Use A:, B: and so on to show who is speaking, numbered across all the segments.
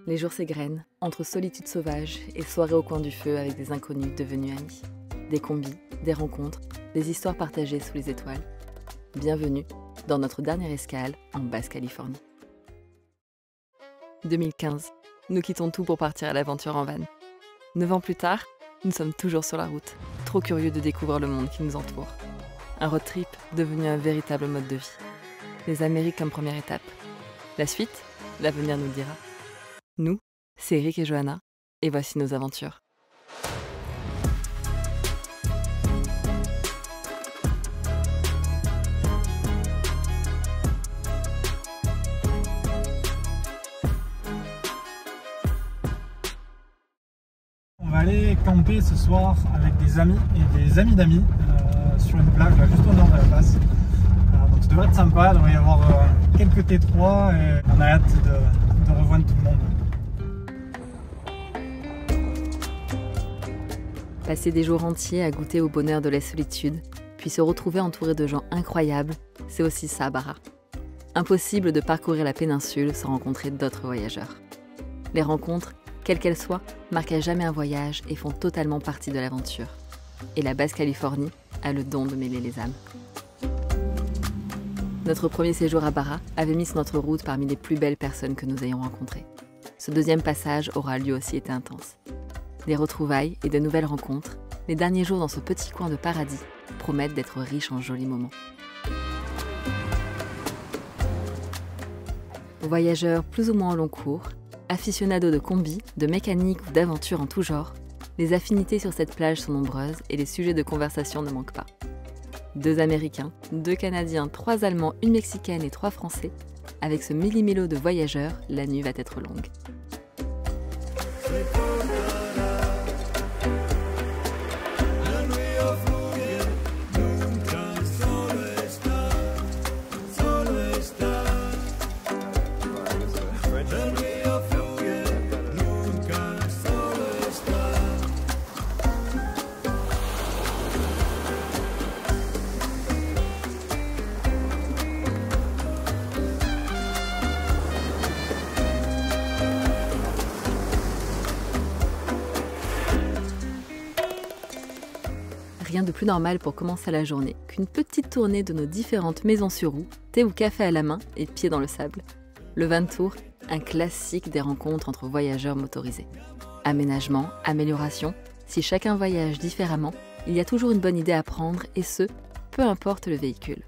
A: Les jours s'égrènent, entre solitude sauvage et soirées au coin du feu avec des inconnus devenus amis. Des combis, des rencontres, des histoires partagées sous les étoiles. Bienvenue dans notre dernière escale en Basse-Californie. 2015, nous quittons tout pour partir à l'aventure en van. 9 ans plus tard, nous sommes toujours sur la route, trop curieux de découvrir le monde qui nous entoure. Un road trip devenu un véritable mode de vie. Les Amériques comme première étape. La suite, l'avenir nous le dira. Nous, c'est Eric et Johanna, et voici nos aventures.
B: On va aller camper ce soir avec des amis et des amis d'amis sur une plage là, juste au nord de la passe. Donc ça devrait être sympa, il devrait y avoir quelques T3 et on a hâte de rejoindre tout le monde.
A: Passer des jours entiers à goûter au bonheur de la solitude, puis se retrouver entouré de gens incroyables, c'est aussi ça, Barra. Impossible de parcourir la péninsule sans rencontrer d'autres voyageurs. Les rencontres, quelles qu'elles soient, marquent à jamais un voyage et font totalement partie de l'aventure. Et la Basse-Californie a le don de mêler les âmes. Notre premier séjour à Barra avait mis sur notre route parmi les plus belles personnes que nous ayons rencontrées. Ce deuxième passage aura lui aussi été intense. Des retrouvailles et de nouvelles rencontres, les derniers jours dans ce petit coin de paradis promettent d'être riches en jolis moments. Voyageurs plus ou moins au long cours, aficionados de combi, de mécanique ou d'aventures en tout genre, les affinités sur cette plage sont nombreuses et les sujets de conversation ne manquent pas. 2 Américains, 2 Canadiens, 3 Allemands, 1 Mexicaine et 3 Français. Avec ce millimélo de voyageurs, la nuit va être longue. Rien de plus normal pour commencer la journée qu'une petite tournée de nos différentes maisons sur roue, thé ou café à la main et pieds dans le sable. Le van tour, un classique des rencontres entre voyageurs motorisés. Aménagement, amélioration, si chacun voyage différemment, il y a toujours une bonne idée à prendre et ce, peu importe le véhicule.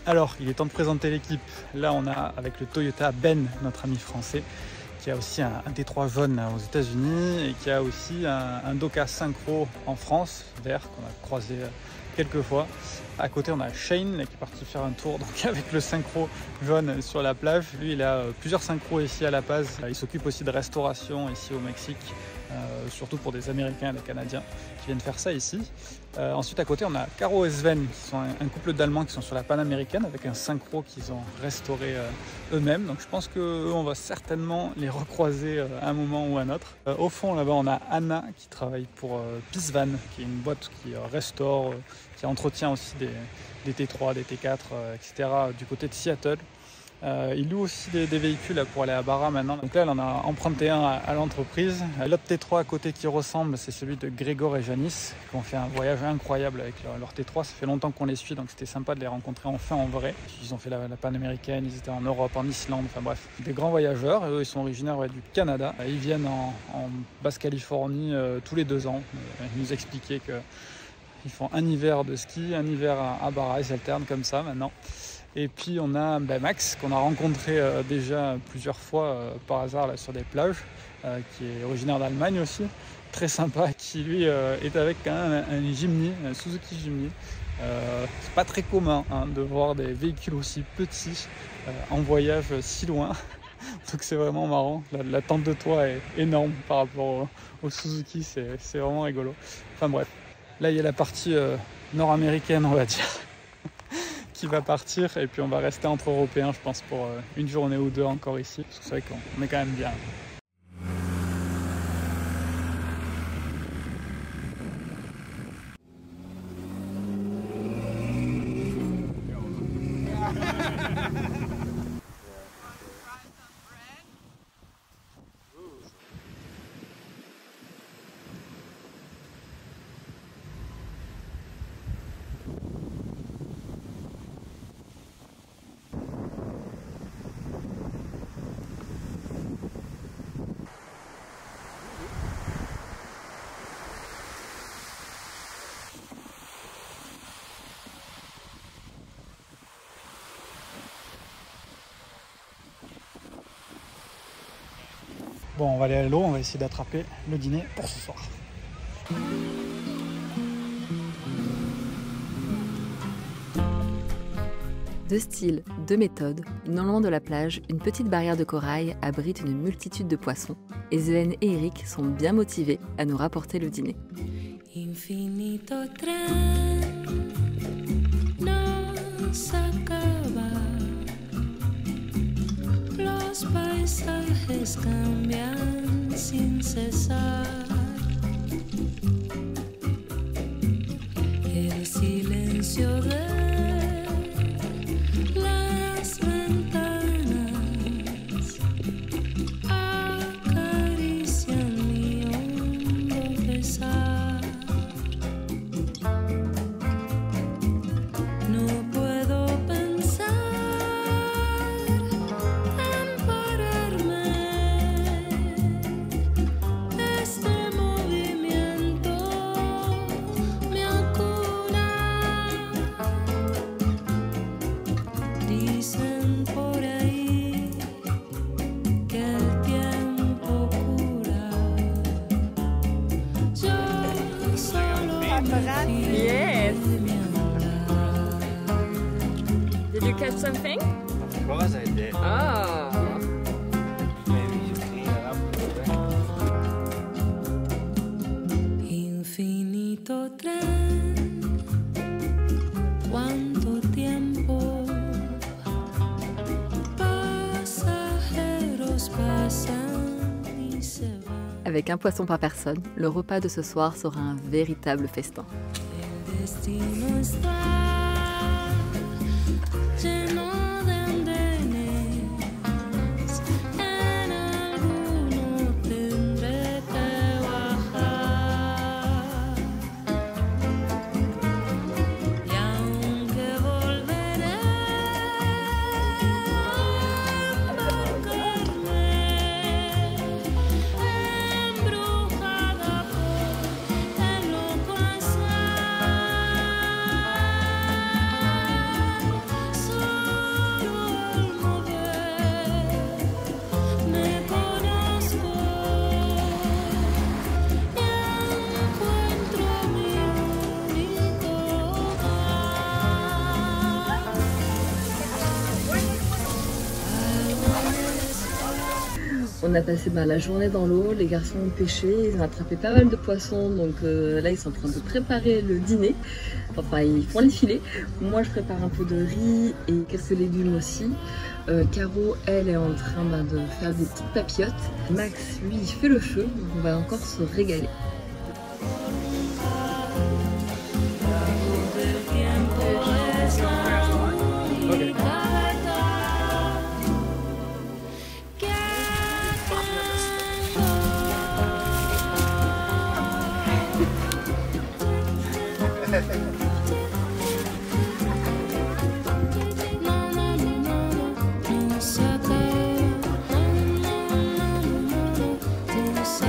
B: Alors, il est temps de présenter l'équipe. Là, on a avec le Toyota Ben, notre ami français, qui a aussi un T3 jaune aux États-Unis et qui a aussi un Doka Synchro en France, vert, qu'on a croisé quelques fois. À côté, on a Shane qui est parti faire un tour donc avec le synchro jaune sur la plage. Lui, il a plusieurs synchros ici à La Paz. Il s'occupe aussi de restauration ici au Mexique, surtout pour des Américains et des Canadiens qui viennent faire ça ici. Ensuite, à côté, on a Caro et Sven, qui sont un couple d'Allemands qui sont sur la Panaméricaine avec un synchro qu'ils ont restauré eux-mêmes. Donc, je pense qu'eux, on va certainement les recroiser à un moment ou à un autre. Au fond, là-bas, on a Anna qui travaille pour Pisvan, qui est une boîte qui restaure, qui entretient aussi des T3, des T4, etc. du côté de Seattle. Il loue aussi des véhicules pour aller à Barra maintenant. Donc là, elle en a emprunté un à l'entreprise. L'autre T3 à côté qui ressemble, c'est celui de Grégor et Janice, qui ont fait un voyage incroyable avec leur T3. Ça fait longtemps qu'on les suit, donc c'était sympa de les rencontrer enfin en vrai. Ils ont fait la Panaméricaine, ils étaient en Europe, en Islande, enfin bref. Des grands voyageurs, et eux, ils sont originaires du Canada. Ils viennent en Basse-Californie tous les 2 ans. Ils nous expliquaient qu'ils font un hiver de ski, un hiver à Barra, ils s'alternent comme ça maintenant. Et puis on a Max qu'on a rencontré déjà plusieurs fois par hasard là, sur des plages, qui est originaire d'Allemagne aussi, très sympa, qui lui est avec quand même un Jimny, un Suzuki Jimny. C'est pas très commun de voir des véhicules aussi petits en voyage si loin. Donc c'est vraiment marrant. La tente de toit est énorme par rapport au Suzuki, c'est vraiment rigolo. Enfin bref, là il y a la partie nord-américaine, on va dire, qui va partir, et puis on va rester entre Européens, je pense, pour une journée ou deux encore ici, parce que c'est vrai qu'on est quand même bien. Bon, on va aller à l'eau, on va essayer d'attraper le dîner pour ce soir.
A: Deux styles, deux méthodes, non loin de la plage, une petite barrière de corail abrite une multitude de poissons, et Zélène et Eric sont bien motivés à nous rapporter le dîner.
C: Infinito tren nos acaba. Los paisajes cambian sin cesar. El silencio de las ventanas acarician mi hondo pesar. No puedo pensar en pararme. Este movimiento me acuna. Dicen por ahí que el tiempo cura. Yo solo me
D: Yes.
C: fío de mi andar.
D: Did you catch something?
E: Of course I did.
D: Oh.
E: Maybe you clean it up a little bit.
C: Infinito tren, cuánto tiempo, pasajeros pasan y se van.
A: Avec un poisson par personne, le repas de ce soir sera un véritable festin.
C: El destino está lleno de andenes, en alguno tendré que bajar. Y aunque volveré a embarcarme, embrujada por el loco azar, solo al mover me conozco y encuentro mi único hogar.
A: On a passé la journée dans l'eau, les garçons ont pêché, ils ont attrapé pas mal de poissons, donc là ils sont en train de préparer le dîner. Enfin ils font les filets. Moi je prépare un peu de riz et quelques légumes aussi. Caro elle est en train de faire des petites papillotes. Max lui il fait le feu, donc on va encore se régaler.
C: El tiempo es la única verdad que no, no, no, no, no se acaba. No se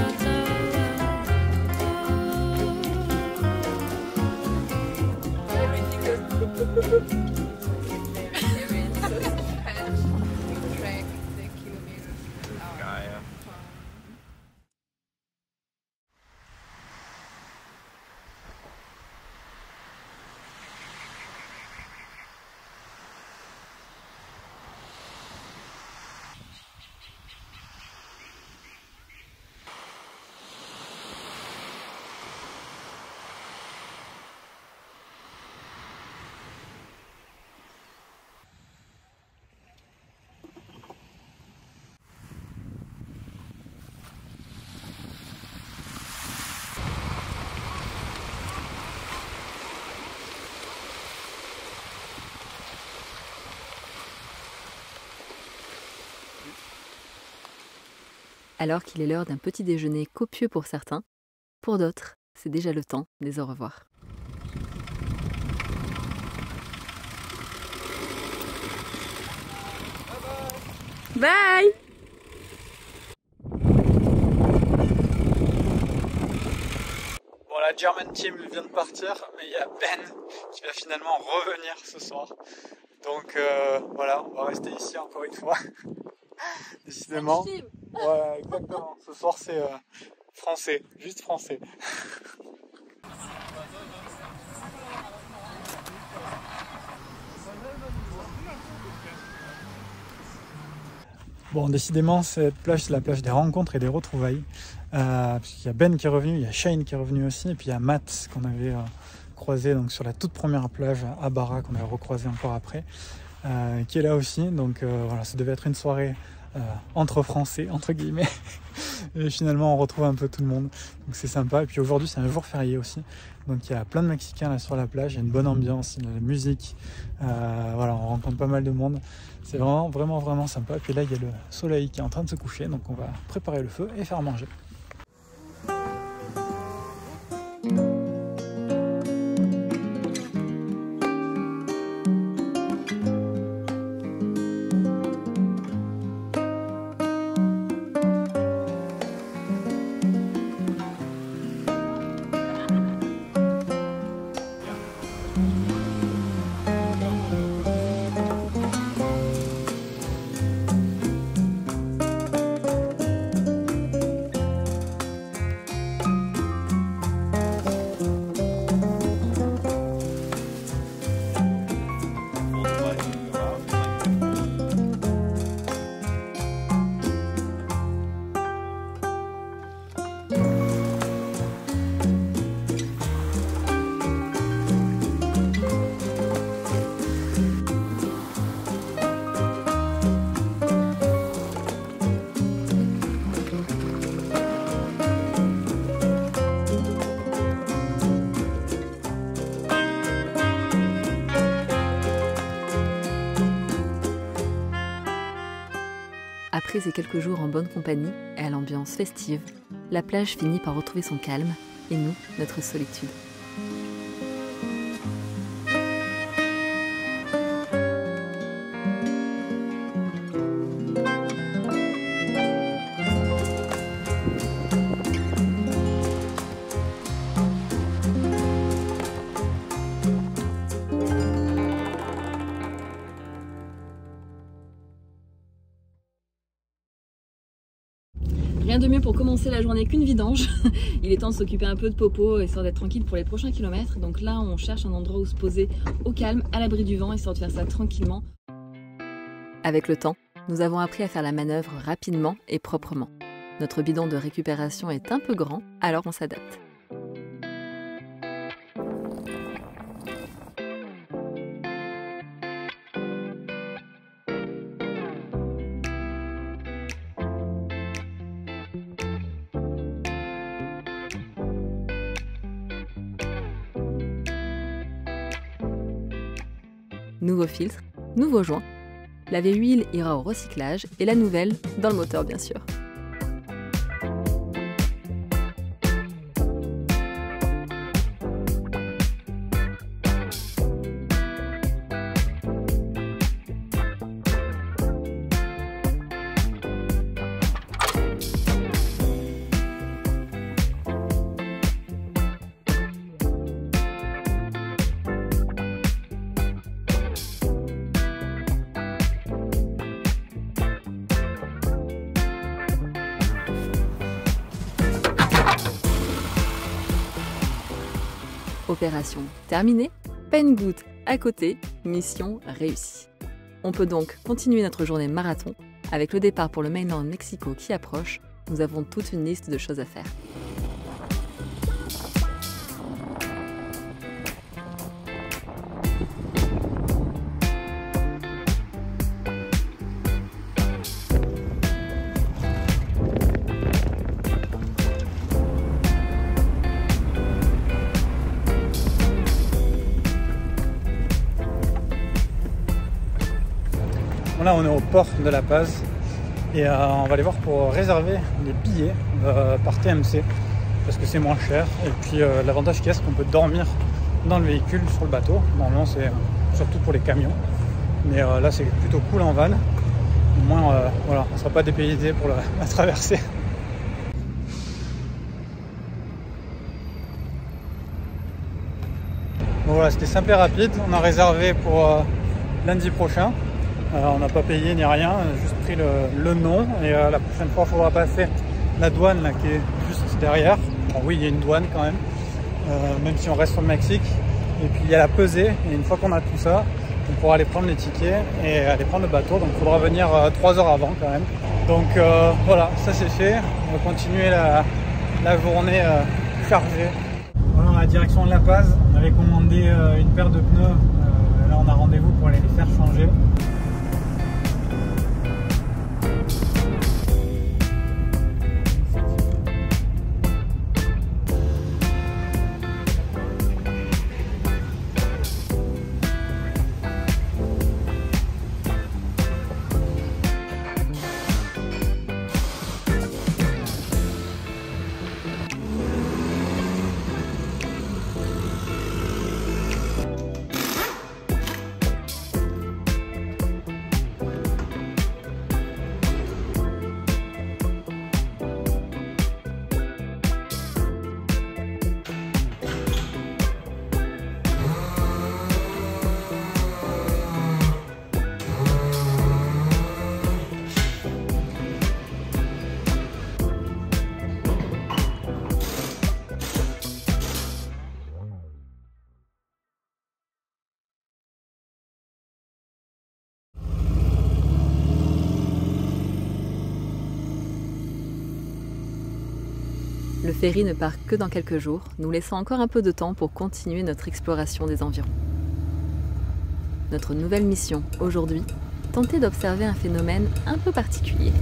A: alors qu'il est l'heure d'un petit déjeuner copieux pour certains. Pour d'autres, c'est déjà le temps des au revoir.
D: Bye!
B: Bon, la German Team vient de partir, mais il y a Ben qui va finalement revenir ce soir. Donc voilà, on va rester ici encore une fois. Décidément. Ouais, exactement. Ce soir c'est français, juste français. Bon, décidément, cette plage, c'est la plage des rencontres et des retrouvailles. Parce qu'il y a Ben qui est revenu, il y a Shane qui est revenu aussi, et puis il y a Matt qu'on avait croisé donc, sur la toute première plage à Barra, qu'on a recroisé encore après, qui est là aussi. Donc voilà, ça devait être une soirée entre Français, entre guillemets. Et finalement, on retrouve un peu tout le monde. Donc c'est sympa. Et puis aujourd'hui, c'est un jour férié aussi. Donc il y a plein de Mexicains là sur la plage, il y a une bonne ambiance, il y a de la musique. Voilà, on rencontre pas mal de monde. C'est vraiment sympa. Et puis là, il y a le soleil qui est en train de se coucher. Donc on va préparer le feu et faire manger.
A: Après ces quelques jours en bonne compagnie et à l'ambiance festive, la plage finit par retrouver son calme et nous, notre solitude. Rien de mieux pour commencer la journée qu'une vidange. Il est temps de s'occuper un peu de Popo, histoire d'être tranquille pour les prochains kilomètres. Donc là, on cherche un endroit où se poser au calme, à l'abri du vent, histoire de faire ça tranquillement. Avec le temps, nous avons appris à faire la manœuvre rapidement et proprement. Notre bidon de récupération est un peu grand, alors on s'adapte. Nouveau filtre, nouveau joint. La vieille huile ira au recyclage et la nouvelle dans le moteur bien sûr. Opération terminée, pas une goutte à côté, mission réussie. On peut donc continuer notre journée marathon. Avec le départ pour le mainland Mexico qui approche, nous avons toute une liste de choses à faire.
B: Là, on est au port de La Paz. Et on va aller voir pour réserver les billets par TMC parce que c'est moins cher. Et puis l'avantage qu'il y a, c'est qu'on peut dormir dans le véhicule sur le bateau. Normalement, c'est surtout pour les camions. Mais là, c'est plutôt cool en van. Au moins, voilà, on ne sera pas dépaysé pour la traversée. Bon, voilà, c'était simple et rapide. On a réservé pour lundi prochain. On n'a pas payé ni rien, on a juste pris le nom. Et la prochaine fois, il faudra passer la douane là, qui est juste derrière. Bon, oui, il y a une douane quand même, même si on reste sur le Mexique. Et puis il y a la pesée. Et une fois qu'on a tout ça, on pourra aller prendre les tickets et aller prendre le bateau. Donc il faudra venir 3 heures avant quand même. Donc voilà, ça c'est fait. On va continuer la journée chargée. Voilà, dans la direction de La Paz. On avait commandé une paire de pneus. Là on a rendez-vous pour aller les faire changer.
A: Le ferry ne part que dans quelques jours, nous laissant encore un peu de temps pour continuer notre exploration des environs. Notre nouvelle mission aujourd'hui, tenter d'observer un phénomène un peu particulier.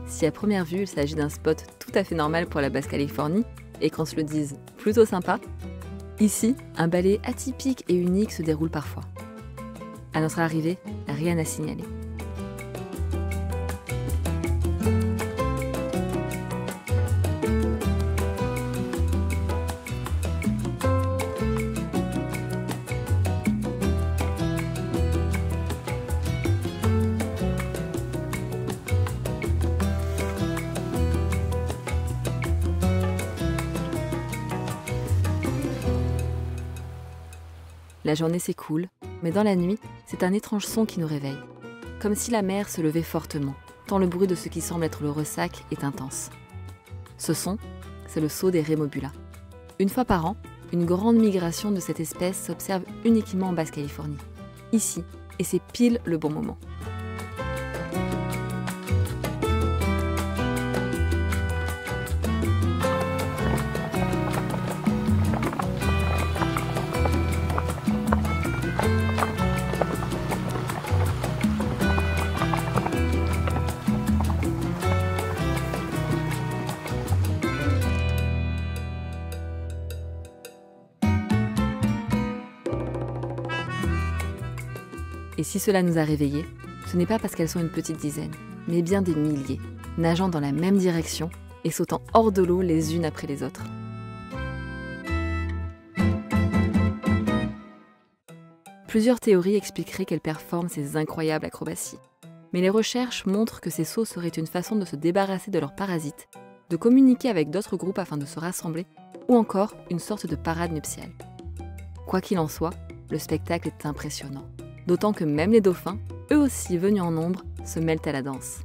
A: Si à première vue il s'agit d'un spot tout à fait normal pour la Basse-Californie, et qu'on se le dise plutôt sympa, ici, un ballet atypique et unique se déroule parfois. À notre arrivée, rien à signaler. La journée s'écoule, mais dans la nuit, c'est un étrange son qui nous réveille. Comme si la mer se levait fortement, tant le bruit de ce qui semble être le ressac est intense. Ce son, c'est le saut des Rémobulas. Une fois par an, une grande migration de cette espèce s'observe uniquement en Basse-Californie. Ici, et c'est pile le bon moment. Et si cela nous a réveillés, ce n'est pas parce qu'elles sont une petite dizaine, mais bien des milliers, nageant dans la même direction et sautant hors de l'eau les unes après les autres. Plusieurs théories expliqueraient qu'elles performent ces incroyables acrobaties. Mais les recherches montrent que ces sauts seraient une façon de se débarrasser de leurs parasites, de communiquer avec d'autres groupes afin de se rassembler, ou encore une sorte de parade nuptiale. Quoi qu'il en soit, le spectacle est impressionnant. D'autant que même les dauphins, eux aussi venus en nombre, se mêlent à la danse.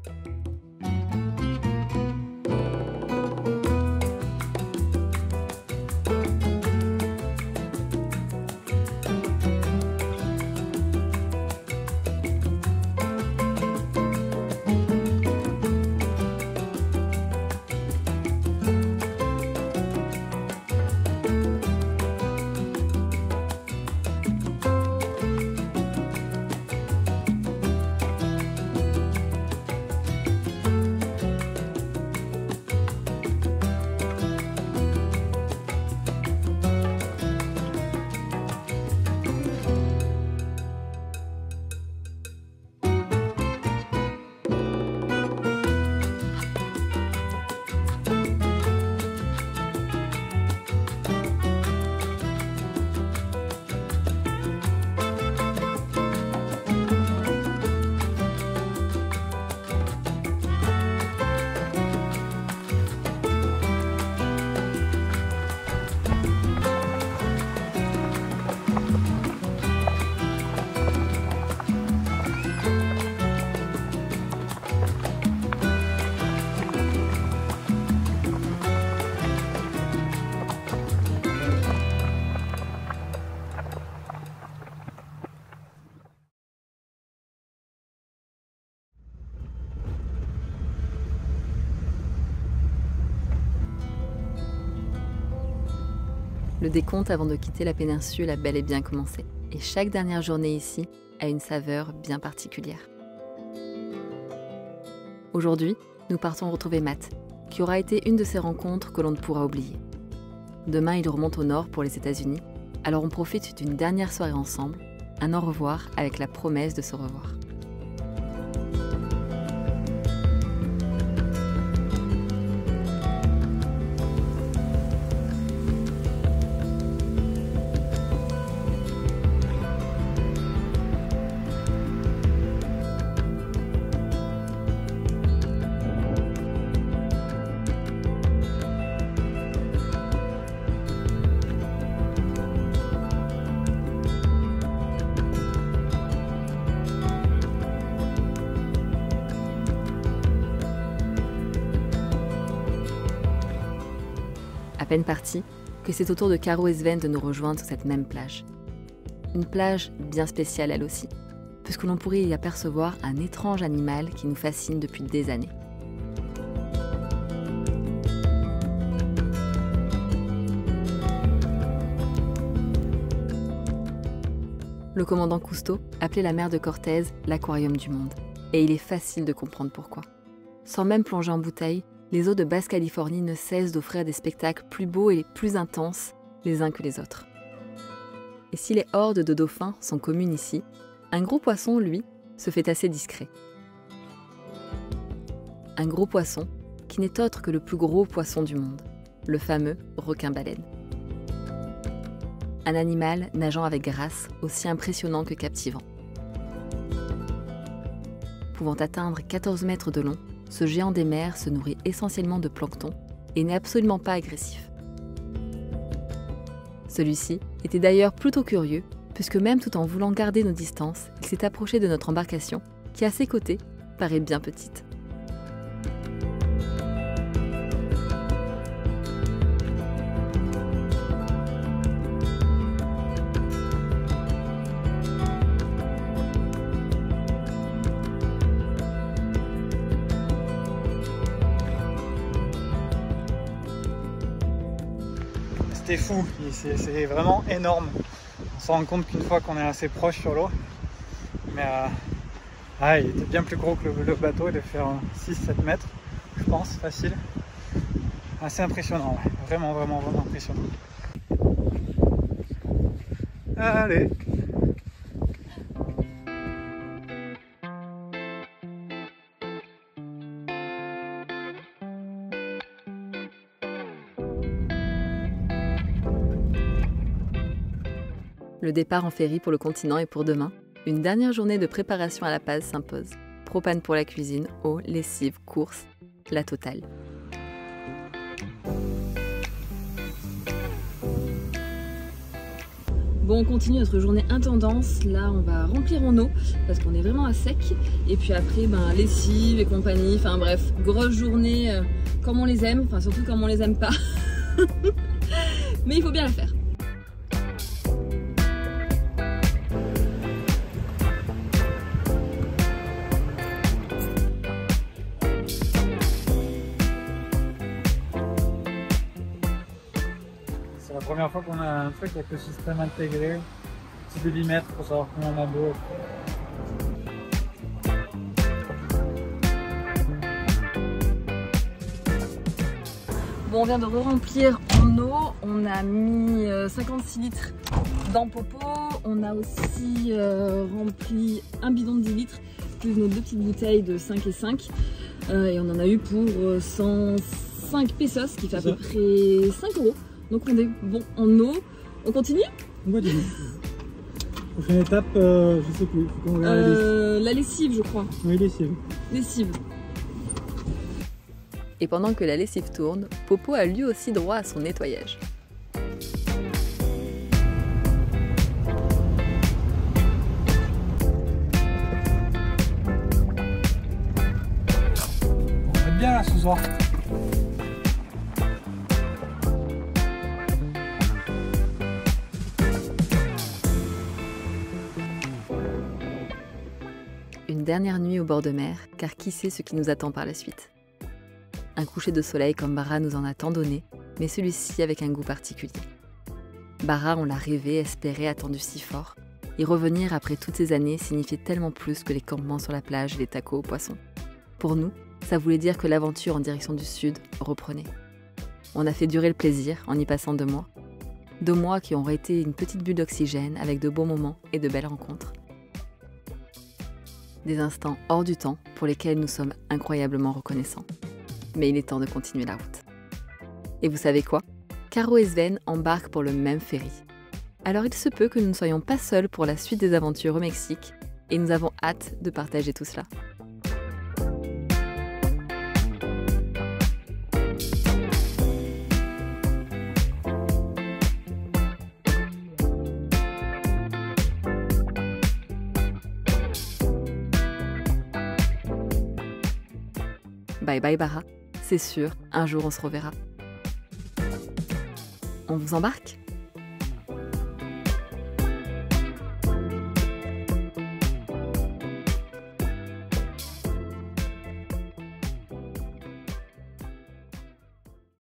A: Le décompte avant de quitter la péninsule a bel et bien commencé. Et chaque dernière journée ici a une saveur bien particulière. Aujourd'hui, nous partons retrouver Matt, qui aura été une de ces rencontres que l'on ne pourra oublier. Demain, il remonte au nord pour les États-Unis, alors on profite d'une dernière soirée ensemble, un au revoir avec la promesse de se revoir. À peine parti, que c'est au tour de Caro et Sven de nous rejoindre sur cette même plage. Une plage bien spéciale elle aussi, puisque l'on pourrait y apercevoir un étrange animal qui nous fascine depuis des années. Le commandant Cousteau appelait la mer de Cortez l'aquarium du monde, et il est facile de comprendre pourquoi. Sans même plonger en bouteille, les eaux de Basse-Californie ne cessent d'offrir des spectacles plus beaux et plus intenses les uns que les autres. Et si les hordes de dauphins sont communes ici, un gros poisson, lui, se fait assez discret. Un gros poisson qui n'est autre que le plus gros poisson du monde, le fameux requin-baleine. Un animal nageant avec grâce, aussi impressionnant que captivant. Pouvant atteindre 14 mètres de long, ce géant des mers se nourrit essentiellement de plancton et n'est absolument pas agressif. Celui-ci était d'ailleurs plutôt curieux, puisque même tout en voulant garder nos distances, il s'est approché de notre embarcation, qui à ses côtés paraît bien petite.
B: C'était fou, c'est vraiment énorme. On se rend compte qu'une fois qu'on est assez proche sur l'eau, mais il était bien plus gros que le bateau, il devait faire 6-7 mètres, je pense, facile. Assez impressionnant, ouais. Vraiment impressionnant. Allez!
A: Le départ en ferry pour le continent est pour demain. Une dernière journée de préparation à la base s'impose. Propane pour la cuisine, eau, lessive, course, la totale. Bon, on continue notre journée intendance. Là, on va remplir en eau parce qu'on est vraiment à sec. Et puis après, lessive et compagnie. Enfin bref, grosse journée comme on les aime. Enfin surtout comme on les aime pas. Mais il faut bien la faire.
B: C'est la première fois qu'on a un truc avec le système intégré, petit millimètre pour savoir combien on a d'eau.
A: Bon, on vient de re-remplir en eau, on a mis 56 litres dans Popo, on a aussi rempli un bidon de 10 litres, plus nos deux petites bouteilles de 5 et 5, et on en a eu pour 105 pesos, qui fait à peu près 5 €. Donc on est bon en eau, on continue?
B: On continue. Prochaine étape, je sais plus, faut qu'on regarde
A: la lessive je crois.
B: Oui, lessive.
A: Lessive. Et pendant que la lessive tourne, Popo a lui aussi droit à son nettoyage.
B: On va être bien là ce soir.
A: Une dernière nuit au bord de mer, car qui sait ce qui nous attend par la suite. Un coucher de soleil comme Barra nous en a tant donné, mais celui-ci avec un goût particulier. Bara, on l'a rêvé, espéré, attendu si fort. Y revenir après toutes ces années signifiait tellement plus que les campements sur la plage et les tacos aux poissons. Pour nous, ça voulait dire que l'aventure en direction du sud reprenait. On a fait durer le plaisir en y passant 2 mois. 2 mois qui auraient été une petite bulle d'oxygène avec de beaux moments et de belles rencontres. Des instants hors du temps pour lesquels nous sommes incroyablement reconnaissants. Mais il est temps de continuer la route. Et vous savez quoi ? Caro et Sven embarquent pour le même ferry. Alors il se peut que nous ne soyons pas seuls pour la suite des aventures au Mexique et nous avons hâte de partager tout cela. Bye bye Bara, c'est sûr, un jour on se reverra. On vous embarque ?